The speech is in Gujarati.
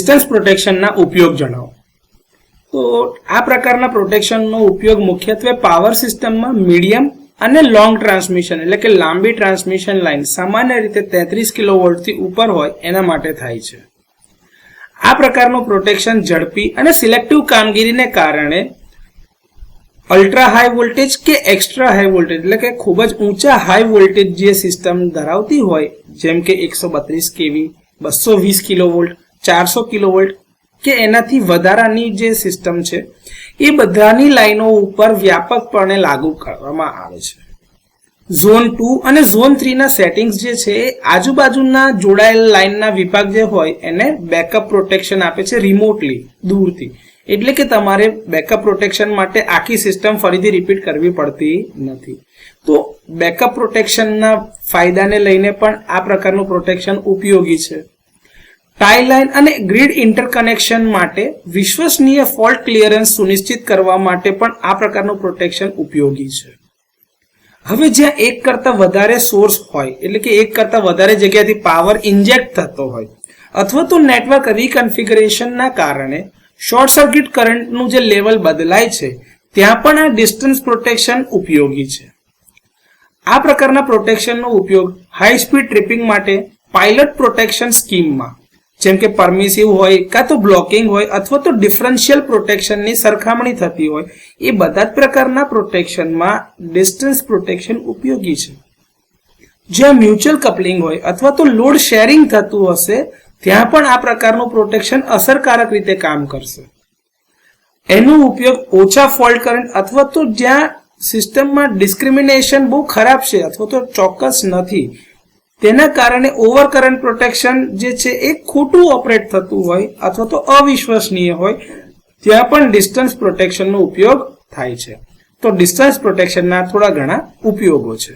ડિસ્ટન્સ પ્રોટેક્શનના ઉપયોગ જણાવો. તો આ પ્રકારના પ્રોટેક્શનનો ઉપયોગ મુખ્યત્વે પાવર સિસ્ટમમાં મીડિયમ અને લોંગ ટ્રાન્સમિશન એટલે કે લાંબી ટ્રાન્સમિશન લાઇન સામાન્ય રીતે 33 કિલોવોલ્ટથી ઉપર હોય એના માટે થાય છે. આ પ્રકારનું પ્રોટેક્શન ઝડપી અને સિલેક્ટિવ કામગીરીને કારણે અલ્ટ્રા હાઈ વોલ્ટેજ કે એક્સ્ટ્રા હાઈ વોલ્ટેજ એટલે કે ખૂબ જ ઊંચા હાઈ વોલ્ટેજ જે સિસ્ટમ ધરાવતી હોય જેમ કે 132 કેવી 220 કિલોવોલ્ટ 400 કિલોવોલ્ટ કે એનાથી વધારાની જે સિસ્ટમ છે એ બધાની લાઈનો ઉપર વ્યાપકપણે લાગુ કરવામાં આવે છે. ઝોન 2 અને ઝોન 3 ના સેટિંગ્સ જે છે એ આજુબાજુના જોડાયેલ લાઇનના વિભાગ જે હોય એને બેકઅપ પ્રોટેક્શન આપે છે રિમોટલી દૂરથી. એટલે કે તમારે બેકઅપ પ્રોટેક્શન માટે આખી સિસ્ટમ ફરીથી રિપીટ કરવી પડતી નથી. તો બેકઅપ પ્રોટેક્શનના ફાયદાને લઈને પણ આ પ્રકારનું પ્રોટેક્શન ઉપયોગી છે. ટાઈ લાઇન અને ગ્રીડ ઇન્ટરકનેક્શન માટે વિશ્વસનીય ફોલ્ટ ક્લિયરન્સ સુનિશ્ચિત કરવા માટે પણ આ પ્રકારનું પ્રોટેક્શન ઉપયોગી છે. હવે જ્યાં એક કરતાં વધારે સોર્સ હોય એટલે કે એક કરતાં વધારે જગ્યાથી પાવર ઇન્જેક્ટ થતો હોય અથવા તો નેટવર્ક રીકન્ફિગરેશનના કારણે શોર્ટ સર્કિટ કરંટનું જે લેવલ બદલાય છે ત્યાં પણ આ ડિસ્ટન્સ પ્રોટેક્શન ઉપયોગી છે. આ પ્રકારના પ્રોટેક્શનનો ઉપયોગ હાઈ સ્પીડ ટ્રિપિંગ માટે પાયલટ પ્રોટેક્શન સ્કીમમાં જેમ કે પરમિસિવ હોય કાં તો બ્લોકિંગ હોય અથવા તો ડિફરન્શિયલ પ્રોટેક્શનની સરખામણી થતી હોય એ બધા જ પ્રકારના પ્રોટેક્શનમાં ડિસ્ટન્સ પ્રોટેક્શન ઉપયોગી છે. જ્યાં મ્યુચ્યુઅલ કપલિંગ હોય અથવા તો લોડ શેરિંગ થતું હશે ત્યાં પણ આ પ્રકારનું પ્રોટેક્શન અસરકારક રીતે કામ કરશે. એનો ઉપયોગ ઓછા ફોલ્ટ કરંટ અથવા તો જ્યાં સિસ્ટમમાં ડિસ્ક્રિમિનેશન બહુ ખરાબ છે અથવા તો ચોક્કસ નથી તેના કારણે ઓવર કરંટ પ્રોટેક્શન જે છે એ ખોટું ઓપરેટ થતું હોય અથવા તો અવિશ્વસનીય હોય ત્યાં પણ ડિસ્ટન્સ પ્રોટેક્શનનો ઉપયોગ થાય છે. તો ડિસ્ટન્સ પ્રોટેક્શનના થોડા ઘણા ઉપયોગો છે.